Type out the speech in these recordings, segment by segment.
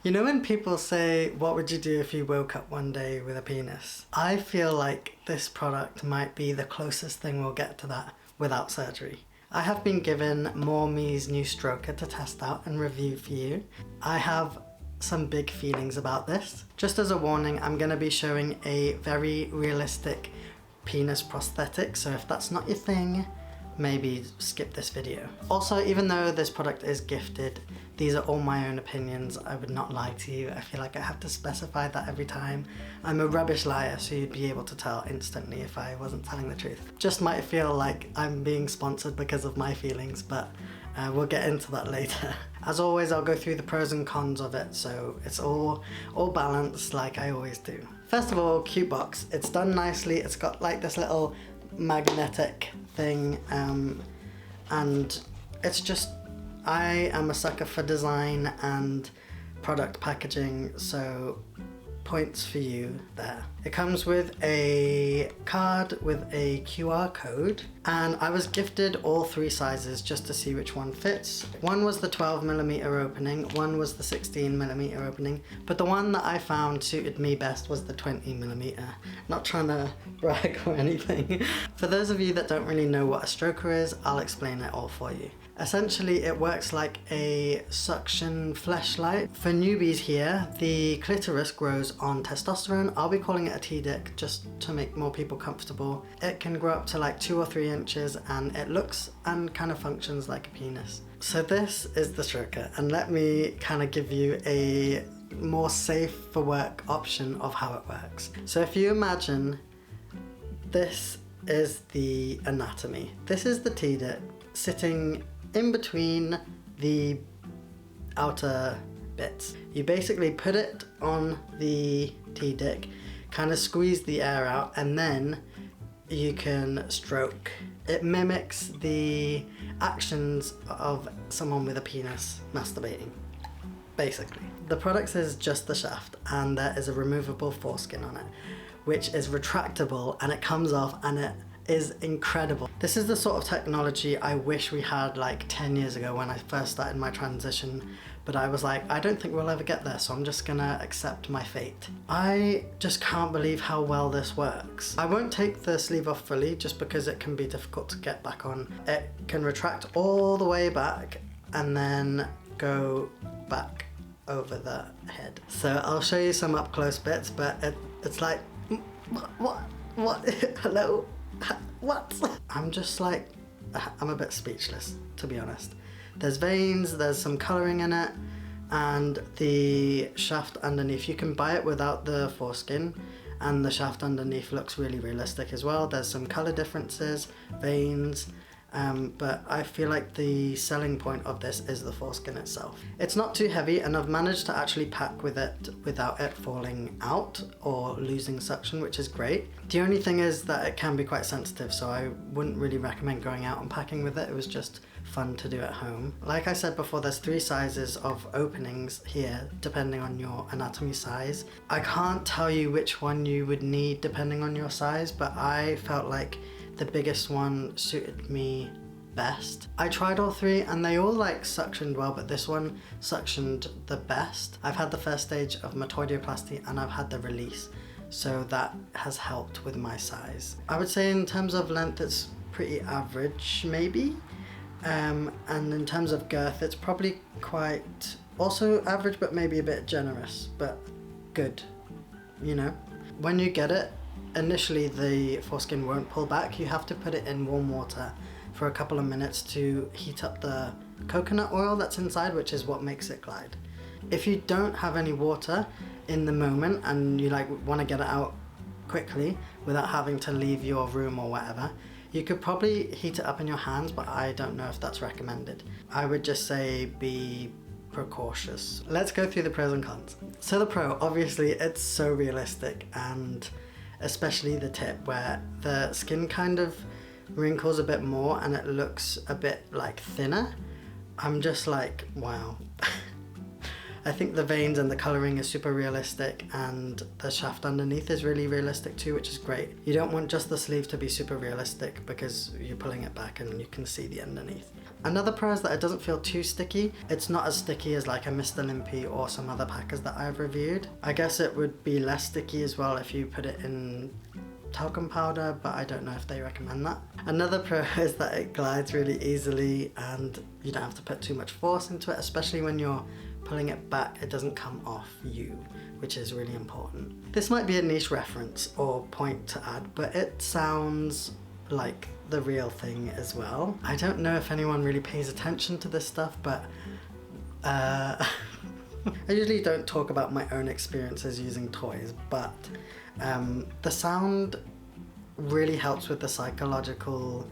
You know when people say, what would you do if you woke up one day with a penis? I feel like this product might be the closest thing we'll get to that without surgery. I have been given MorMe's new stroker to test out and review for you. I have some big feelings about this. Just as a warning, I'm going to be showing a very realistic penis prosthetic, so if that's not your thing, maybe skip this video. Also, even though this product is gifted, these are all my own opinions. I would not lie to you. I feel like I have to specify that every time. I'm a rubbish liar, so you'd be able to tell instantly if I wasn't telling the truth. Just might feel like I'm being sponsored because of my feelings, but we'll get into that later. As always, I'll go through the pros and cons of it, so it's all balanced like I always do. First of all, cute box. It's done nicely. It's got like this little magnetic thing, and it's just, I am a sucker for design and product packaging, so points for you there. It comes with a card with a QR code, and I was gifted all 3 sizes just to see which one fits. One was the 12mm opening, one was the 16mm opening, but the one that I found suited me best was the 20mm. Not trying to brag or anything. For those of you that don't really know what a stroker is, I'll explain it all for you. Essentially, it works like a suction fleshlight. For newbies here, the clitoris grows on testosterone. I'll be calling it a T-dick just to make more people comfortable. It can grow up to like 2 or 3 inches, and it looks and kind of functions like a penis. So this is the stroker, and let me kind of give you a more safe for work option of how it works. So if you imagine, this is the anatomy. This is the T-dick sitting in between the outer bits. You basically put it on the T-dick, kind of squeeze the air out, and then you can stroke. It mimics the actions of someone with a penis masturbating, basically. The product is just the shaft, and there is a removable foreskin on it, which is retractable, and it comes off, and it is incredible. This is the sort of technology I wish we had like 10 years ago when I first started my transition, but I was like, I don't think we'll ever get there, so I'm just gonna accept my fate. I just can't believe how well this works. I won't take the sleeve off fully just because it can be difficult to get back on. It can retract all the way back and then go back over the head. So I'll show you some up close bits, but it's like, what? Hello? What? I'm just like, I'm a bit speechless, to be honest. There's veins, there's some colouring in it, and the shaft underneath, you can buy it without the foreskin, and the shaft underneath looks really realistic as well. There's some colour differences, veins, but I feel like the selling point of this is the foreskin itself. It's not too heavy, and I've managed to actually pack with it without it falling out or losing suction, which is great. The only thing is that it can be quite sensitive, so I wouldn't really recommend going out and packing with it. It was just fun to do at home. Like I said before, there's 3 sizes of openings here depending on your anatomy size. I can't tell you which one you would need depending on your size, but I felt like the biggest one suited me best. I tried all 3 and they all like suctioned well, but this one suctioned the best. I've had the first stage of metoidioplasty and I've had the release, so that has helped with my size. I would say in terms of length it's pretty average maybe, and in terms of girth it's probably quite also average, but maybe a bit generous, but good, you know. When you get it, initially the foreskin won't pull back. You have to put it in warm water for a couple of minutes to heat up the coconut oil that's inside, which is what makes it glide. If you don't have any water in the moment and you like want to get it out quickly without having to leave your room or whatever, you could probably heat it up in your hands, but I don't know if that's recommended. I would just say be precautious. Let's go through the pros and cons. So the pro, obviously it's so realistic, and especially the tip where the skin kind of wrinkles a bit more and it looks a bit like thinner. I'm just like, wow. I think the veins and the colouring is super realistic, and the shaft underneath is really realistic too, which is great. You don't want just the sleeve to be super realistic because you're pulling it back and you can see the underneath. Another pro is that it doesn't feel too sticky. It's not as sticky as like a Mr. Limpy or some other packers that I've reviewed. I guess it would be less sticky as well if you put it in talcum powder, but I don't know if they recommend that. Another pro is that it glides really easily and you don't have to put too much force into it, especially when you're pulling it back. It doesn't come off you, which is really important. This might be a niche reference or point to add, but it sounds like the real thing as well. I don't know if anyone really pays attention to this stuff, but I usually don't talk about my own experiences using toys, but the sound really helps with the psychological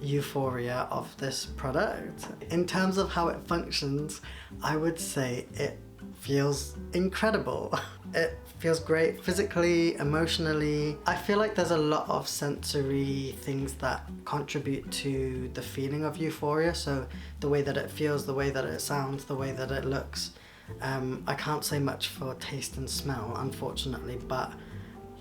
euphoria of this product. In terms of how it functions, I would say it feels incredible. It feels great physically, emotionally. I feel like there's a lot of sensory things that contribute to the feeling of euphoria. So the way that it feels, the way that it sounds, the way that it looks. I can't say much for taste and smell, unfortunately, but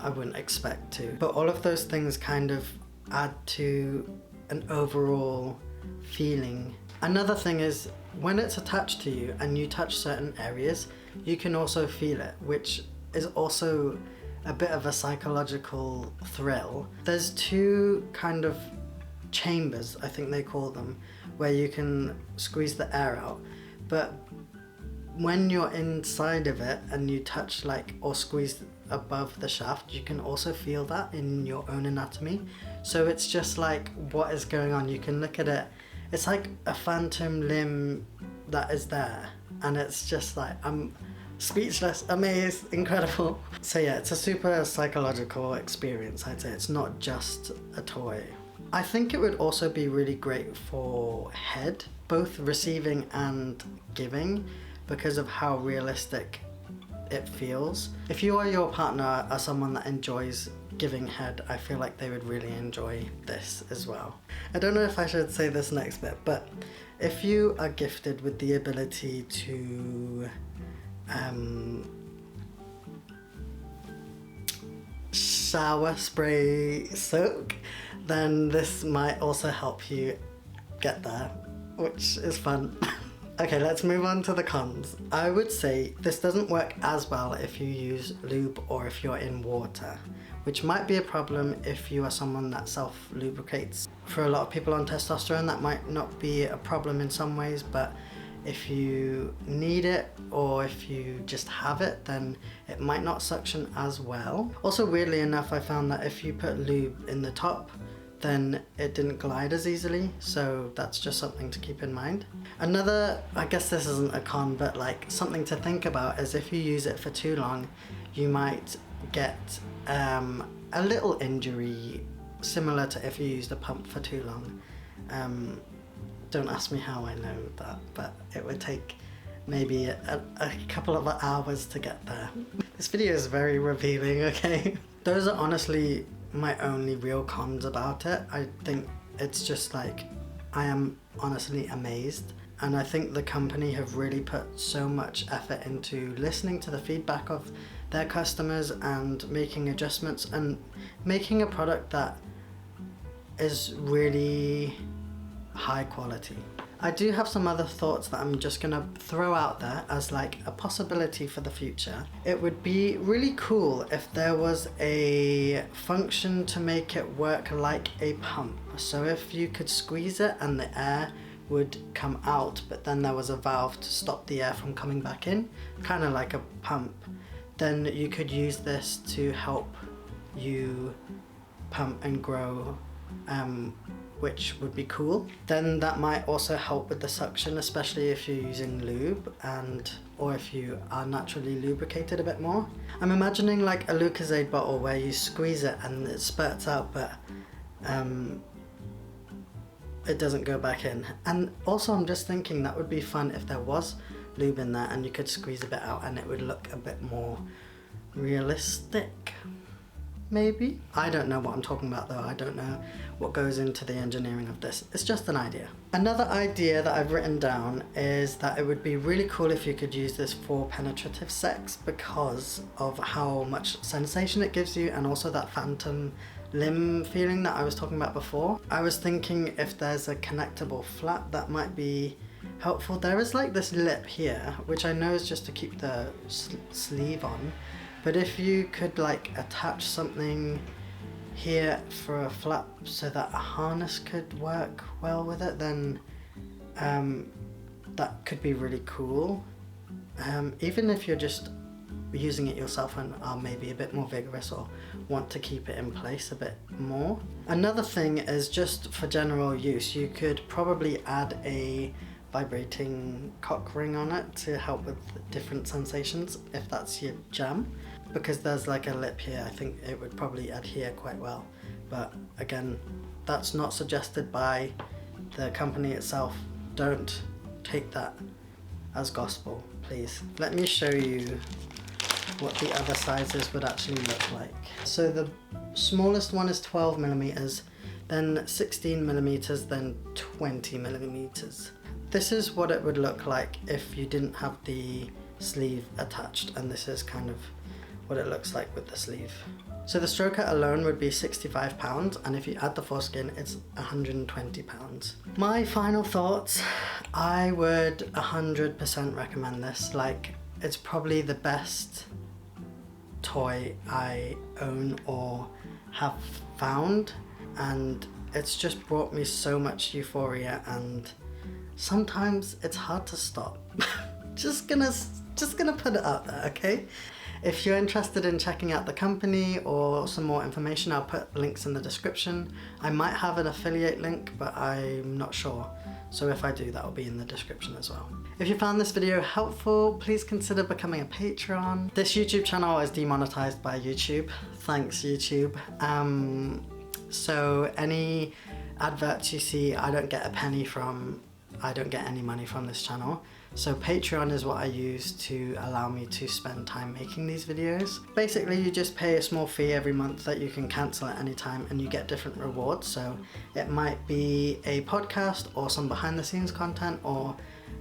I wouldn't expect to. But all of those things kind of add to an overall feeling. Another thing is when it's attached to you and you touch certain areas, you can also feel it, which is also a bit of a psychological thrill. There's two kind of chambers, I think they call them, where you can squeeze the air out, but when you're inside of it and you touch like or squeeze above the shaft, you can also feel that in your own anatomy. So it's just like, what is going on? You can look at it, it's like a phantom limb that is there, and it's just like, I'm speechless, amazed, incredible. So yeah, it's a super psychological experience, I'd say. It's not just a toy. I think it would also be really great for head, both receiving and giving, because of how realistic it feels. If you or your partner are someone that enjoys giving head, I feel like they would really enjoy this as well. I don't know if I should say this next bit, but if you are gifted with the ability to shower spray soak, then this might also help you get there, which is fun. Okay, let's move on to the cons. I would say this doesn't work as well if you use lube or if you're in water, which might be a problem if you are someone that self-lubricates. For a lot of people on testosterone, that might not be a problem in some ways, but if you need it or if you just have it, then it might not suction as well. Also, weirdly enough, I found that if you put lube in the top, then it didn't glide as easily, so that's just something to keep in mind. Another, I guess this isn't a con, but like something to think about is if you use it for too long, you might get a little injury similar to if you used a pump for too long. Don't ask me how I know that, but it would take maybe a couple of hours to get there. This video is very revealing, okay? Those are honestly my only real cons about it. I think it's just like, I am honestly amazed, and I think the company have really put so much effort into listening to the feedback of their customers and making adjustments and making a product that is really high quality. I do have some other thoughts that I'm just gonna throw out there as like a possibility for the future. It would be really cool if there was a function to make it work like a pump. So if you could squeeze it and the air would come out, but then there was a valve to stop the air from coming back in, kind of like a pump, then you could use this to help you pump and grow, which would be cool. Then that might also help with the suction, especially if you're using lube or if you are naturally lubricated a bit more. I'm imagining like a Lucozade bottle where you squeeze it and it spurts out, but it doesn't go back in. And also I'm just thinking that would be fun if there was lube in there and you could squeeze a bit out and it would look a bit more realistic. maybe? I don't know what I'm talking about though. I don't know what goes into the engineering of this. It's just an idea. Another idea that I've written down is that it would be really cool if you could use this for penetrative sex because of how much sensation it gives you and also that phantom limb feeling that I was talking about before. I was thinking if there's a connectable flap that might be helpful. There is like this lip here, which I know is just to keep the sleeve on, but if you could like attach something here for a flap so that a harness could work well with it, then that could be really cool. Even if you're just using it yourself and are maybe a bit more vigorous or want to keep it in place a bit more. Another thing is just for general use, you could probably add a vibrating cock ring on it to help with different sensations if that's your jam. Because there's like a lip here, I think it would probably adhere quite well. But again, that's not suggested by the company itself. Don't take that as gospel, please. Let me show you what the other sizes would actually look like. So the smallest one is 12 millimeters, then 16 millimeters, then 20 millimeters. This is what it would look like if you didn't have the sleeve attached, and this is kind of what it looks like with the sleeve. So the stroker alone would be £65, and if you add the foreskin, it's £120. My final thoughts, I would 100% recommend this. Like, it's probably the best toy I own or have found, and it's just brought me so much euphoria, and sometimes it's hard to stop. just gonna put it out there, okay? If you're interested in checking out the company or some more information, I'll put links in the description. I might have an affiliate link, but I'm not sure. So if I do, that will be in the description as well. If you found this video helpful, please consider becoming a Patreon. This YouTube channel is demonetized by YouTube. Thanks, YouTube. So any adverts you see, I don't get a penny from. I don't get any money from this channel. So Patreon is what I use to allow me to spend time making these videos. Basically, you just pay a small fee every month that you can cancel at any time, and you get different rewards. So it might be a podcast or some behind the scenes content or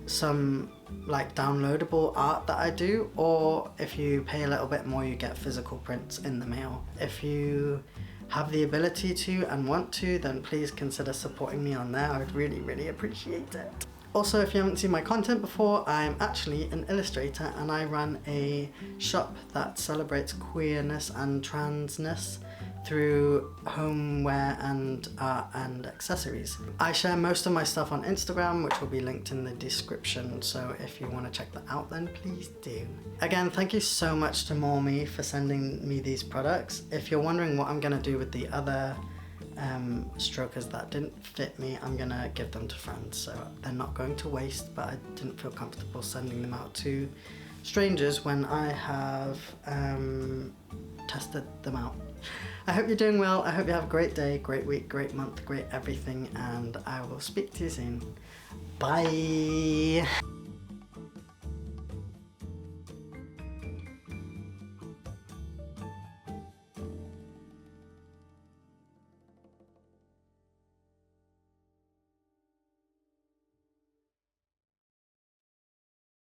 some like downloadable art that I do, or if you pay a little bit more, you get physical prints in the mail. If you have the ability to and want to, then please consider supporting me on there. I would really, really appreciate it. Also, if you haven't seen my content before, I'm actually an illustrator and I run a shop that celebrates queerness and transness through homeware and art and accessories. I share most of my stuff on Instagram, which will be linked in the description, so if you want to check that out, then please do. Again, thank you so much to MorMe for sending me these products. If you're wondering what I'm going to do with the other strokers that didn't fit me, I'm gonna give them to friends, so they're not going to waste, but I didn't feel comfortable sending them out to strangers when I have tested them out. I hope you're doing well. I hope you have a great day, great week, great month, great everything, and I will speak to you soon. Bye!